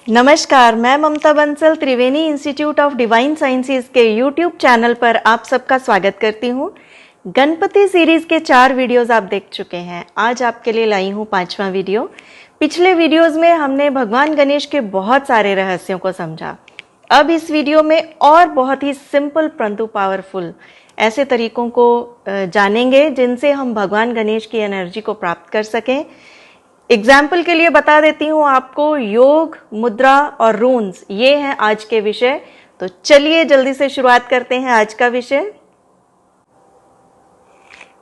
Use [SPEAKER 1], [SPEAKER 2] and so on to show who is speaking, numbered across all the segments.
[SPEAKER 1] नमस्कार, मैं ममता बंसल त्रिवेणी institute of divine sciences के यूट्यूब चैनल पर आप सबका स्वागत करती हूँ। गणपति सीरीज के 4 वीडियोस आप देख चुके हैं। आज आपके लिए लाई हूँ 5वां वीडियो। पिछले वीडियोस में हमने भगवान गणेश के बहुत सारे रहस्यों को समझा। अब इस वीडियो में और बहुत ही सिंपल परंतु पावरफुल ऐसे तरीकों को जानेंगे जिनसे हम भगवान गणेश की एनर्जी को प्राप्त कर सकें। एग्जाम्पल के लिए बता देती हूँ आपको, योग, मुद्रा और रून्स ये हैं आज के विषय। तो चलिए जल्दी से शुरुआत करते हैं आज का विषय।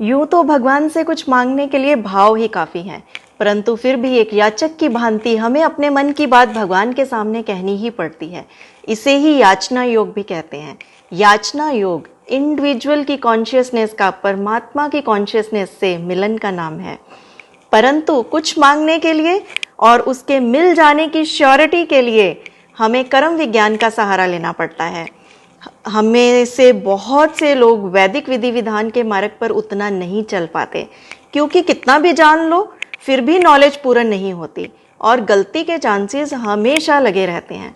[SPEAKER 1] यूं तो भगवान से कुछ मांगने के लिए भाव ही काफी हैं, परंतु फिर भी एक याचक की भांति हमें अपने मन की बात भगवान के सामने कहनी ही पड़ती है। इसे ही याचना योग भी कहते हैं। याचना योग इंडिविजुअल की कॉन्शियसनेस का परमात्मा की कॉन्शियसनेस से मिलन का नाम है। परंतु कुछ मांगने के लिए और उसके मिल जाने की श्योरिटी के लिए हमें कर्म विज्ञान का सहारा लेना पड़ता है। हमें से बहुत से लोग वैदिक विधि विधान के मार्ग पर उतना नहीं चल पाते, क्योंकि कितना भी जान लो फिर भी नॉलेज पूर्ण नहीं होती और गलती के चांसेस हमेशा लगे रहते हैं।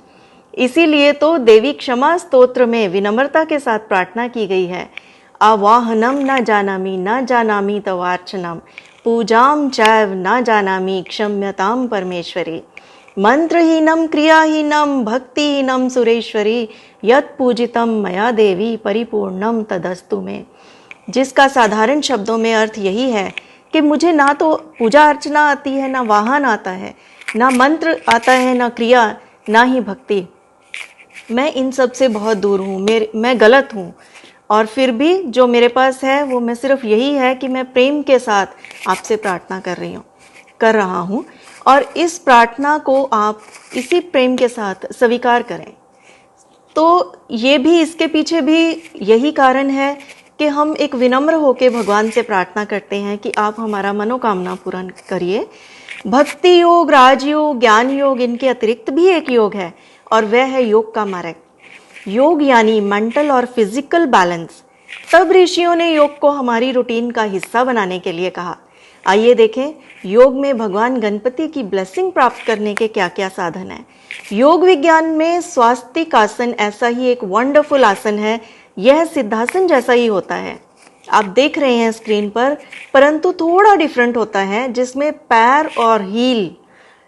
[SPEAKER 1] इसीलिए तो देवी क्षमा स्तोत्र में विनम्रता के साथ प्रार्थना की गई है। आवाहनम न जानामि तवार्चनम पूजाम चैव न जानामि क्षम्यताम परमेश्वरी। मंत्रहीनम क्रियाहीनम भक्तिहीनम सुरेश्वरी यत् पूजितम मया देवी परिपूर्णम तदस्तु में। जिसका साधारण शब्दों में अर्थ यही है कि मुझे ना तो पूजा अर्चना आती है, ना वाहन आता है, ना मंत्र आता है, ना क्रिया, ना ही भक्ति। मैं इन सब से बहुत दूर हूँ, मैं गलत हूँ। और फिर भी जो मेरे पास है वो मैं सिर्फ यही है कि मैं प्रेम के साथ आपसे प्रार्थना कर रहा हूँ और इस प्रार्थना को आप इसी प्रेम के साथ स्वीकार करें। तो ये भी, इसके पीछे भी यही कारण है कि हम एक विनम्र होकर भगवान से प्रार्थना करते हैं कि आप हमारा मनोकामना पूर्ण करिए। भक्ति योग, राजयोग, ज्ञान योग, इनके अतिरिक्त भी एक योग है और वह है योग का मार्ग। योग यानी मेंटल और फिजिकल बैलेंस। तब ऋषियों ने योग को हमारी रूटीन का हिस्सा बनाने के लिए कहा। आइए देखें योग में भगवान गणपति की ब्लेसिंग प्राप्त करने के क्या क्या साधन हैं। योग विज्ञान में स्वास्तिक आसन ऐसा ही एक वंडरफुल आसन है। यह सिद्धासन जैसा ही होता है, आप देख रहे हैं स्क्रीन पर, परंतु थोड़ा डिफरेंट होता है, जिसमें पैर और हील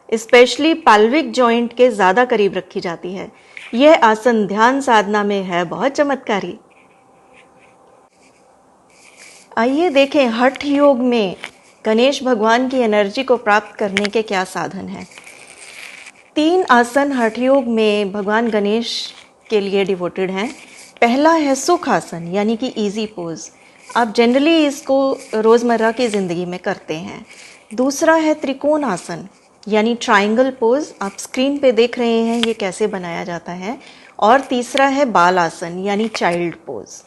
[SPEAKER 1] स्पेशली पैल्विक जॉइंट के ज्यादा करीब रखी जाती है। यह आसन ध्यान साधना में है बहुत चमत्कारी। आइए देखें हठ योग में गणेश भगवान की एनर्जी को प्राप्त करने के क्या साधन हैं। 3 आसन हठ योग में भगवान गणेश के लिए डिवोटेड हैं। पहला है सुख आसन यानी कि इजी पोज। आप जनरली इसको रोज़मर्रा की ज़िंदगी में करते हैं। दूसरा है त्रिकोण आसन यानी ट्रायंगल पोज। आप स्क्रीन पे देख रहे हैं ये कैसे बनाया जाता है। और तीसरा है बाल आसन यानी चाइल्ड पोज।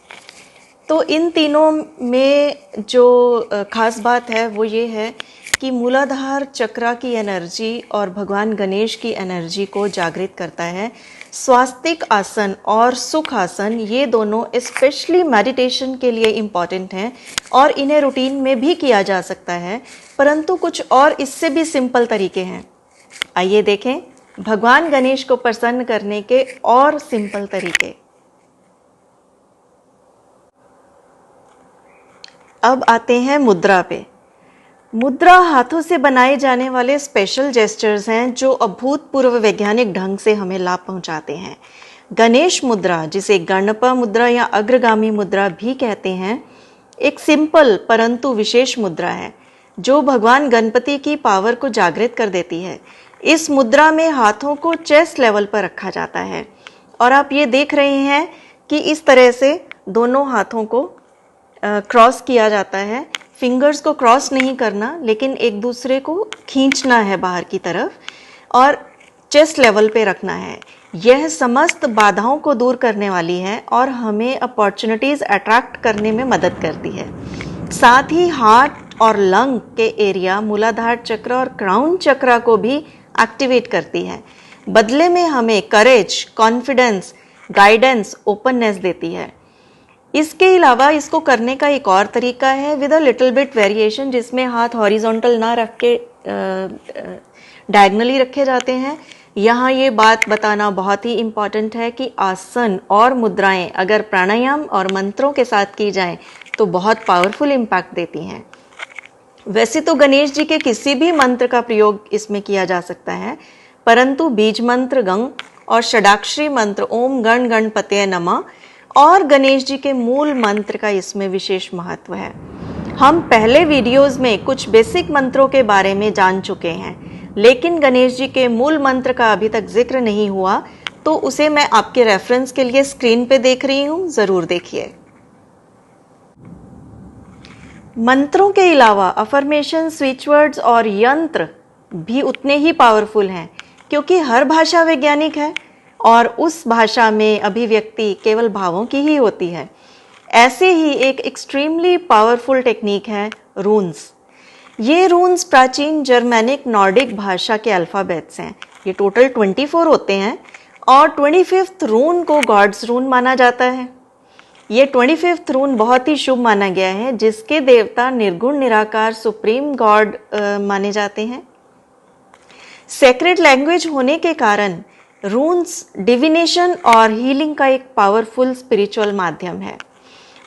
[SPEAKER 1] तो इन तीनों में जो खास बात है वो ये है कि मूलाधार चक्रा की एनर्जी और भगवान गणेश की एनर्जी को जागृत करता है। स्वास्तिक आसन और सुख आसन ये दोनों स्पेशली मेडिटेशन के लिए इम्पॉर्टेंट हैं और इन्हें रूटीन में भी किया जा सकता है, परंतु कुछ और इससे भी सिंपल तरीके हैं। आइए देखें भगवान गणेश को प्रसन्न करने के और सिंपल तरीके। अब आते हैं मुद्रा पे। मुद्रा हाथों से बनाए जाने वाले स्पेशल जेस्चर्स हैं जो अभूतपूर्व वैज्ञानिक ढंग से हमें लाभ पहुंचाते हैं। गणेश मुद्रा, जिसे गणपा मुद्रा या अग्रगामी मुद्रा भी कहते हैं, एक सिंपल परंतु विशेष मुद्रा है जो भगवान गणपति की पावर को जागृत कर देती है। इस मुद्रा में हाथों को चेस्ट लेवल पर रखा जाता है और आप ये देख रहे हैं कि इस तरह से दोनों हाथों को क्रॉस किया जाता है। फिंगर्स को क्रॉस नहीं करना, लेकिन एक दूसरे को खींचना है बाहर की तरफ और चेस्ट लेवल पे रखना है। यह समस्त बाधाओं को दूर करने वाली है और हमें अपॉर्चुनिटीज अट्रैक्ट करने में मदद करती है। साथ ही हार्ट और लंग के एरिया, मूलाधार चक्र और क्राउन चक्र को भी एक्टिवेट करती है। बदले में हमें करेज, कॉन्फिडेंस, गाइडेंस, ओपननेस देती है। इसके अलावा इसको करने का एक और तरीका है with a little bit variation, जिसमें हाथ हॉरिजॉन्टल ना रख के डायगनली रखे जाते हैं, यहाँ ये बात बताना बहुत ही इम्पॉर्टेंट है कि आसन और मुद्राएं अगर प्राणायाम और मंत्रों के साथ की जाएं तो बहुत पावरफुल इम्पैक्ट देती हैं। वैसे तो गणेश जी के किसी भी मंत्र का प्रयोग इसमें किया जा सकता है, परंतु बीज मंत्र गंग और षडाक्षरी मंत्र ओम गण गणपतये नमः और गणेश जी के मूल मंत्र का इसमें विशेष महत्व है। हम पहले वीडियोस में कुछ बेसिक मंत्रों के बारे में जान चुके हैं, लेकिन गणेश जी के मूल मंत्र का अभी तक जिक्र नहीं हुआ, तो उसे मैं आपके रेफरेंस के लिए स्क्रीन पे देख रही हूँ, ज़रूर देखिए। मंत्रों के अलावा अफर्मेशन, स्विच वर्ड्स और यंत्र भी उतने ही पावरफुल हैं, क्योंकि हर भाषा वैज्ञानिक है और उस भाषा में अभिव्यक्ति केवल भावों की ही होती है। ऐसे ही एक एक्सट्रीमली पावरफुल टेक्निक है रून्स। ये रून्स प्राचीन जर्मैनिक नॉर्डिक भाषा के अल्फ़ाबेट्स हैं। ये टोटल 24 होते हैं और 25th रून को गॉड्स रून माना जाता है। ये 25th रून बहुत ही शुभ माना गया है, जिसके देवता निर्गुण निराकार सुप्रीम गॉड माने जाते हैं। सेक्रेट लैंग्वेज होने के कारण रून्स डिविनेशन और हीलिंग का एक पावरफुल स्पिरिचुअल माध्यम है।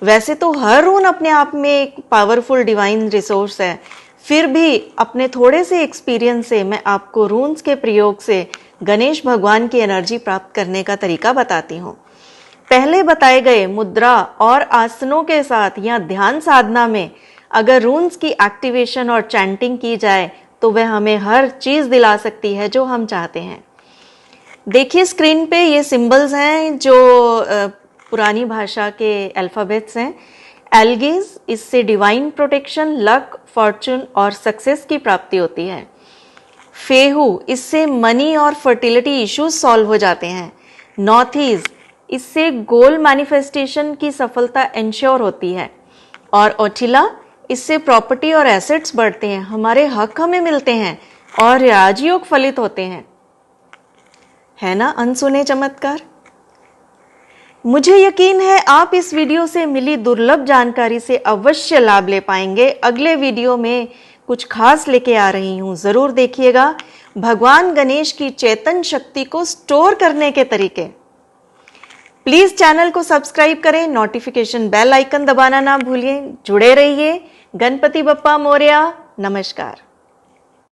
[SPEAKER 1] वैसे तो हर रून अपने आप में एक पावरफुल डिवाइन रिसोर्स है, फिर भी अपने थोड़े से एक्सपीरियंस से मैं आपको रून्स के प्रयोग से गणेश भगवान की एनर्जी प्राप्त करने का तरीका बताती हूँ। पहले बताए गए मुद्रा और आसनों के साथ या ध्यान साधना में अगर रून्स की एक्टिवेशन और चैंटिंग की जाए तो वह हमें हर चीज़ दिला सकती है जो हम चाहते हैं। देखिए स्क्रीन पे ये सिंबल्स हैं जो पुरानी भाषा के अल्फ़ाबेट्स हैं। एल्गीज, इससे डिवाइन प्रोटेक्शन, लक, फॉर्चून और सक्सेस की प्राप्ति होती है। फेहू, इससे मनी और फर्टिलिटी इश्यूज सॉल्व हो जाते हैं। नॉर्थीज, इससे गोल मैनिफेस्टेशन की सफलता इंश्योर होती है। और ओटिला, इससे प्रॉपर्टी और एसेट्स बढ़ते हैं, हमारे हक हमें मिलते हैं और राजयोग फलित होते हैं। है ना अनसुने चमत्कार। मुझे यकीन है आप इस वीडियो से मिली दुर्लभ जानकारी से अवश्य लाभ ले पाएंगे। अगले वीडियो में कुछ खास लेके आ रही हूँ, जरूर देखिएगा। भगवान गणेश की चेतन शक्ति को स्टोर करने के तरीके। प्लीज चैनल को सब्सक्राइब करें, नोटिफिकेशन बेल आइकन दबाना ना भूलिए। जुड़े रहिए। गणपति बप्पा मोरया। नमस्कार।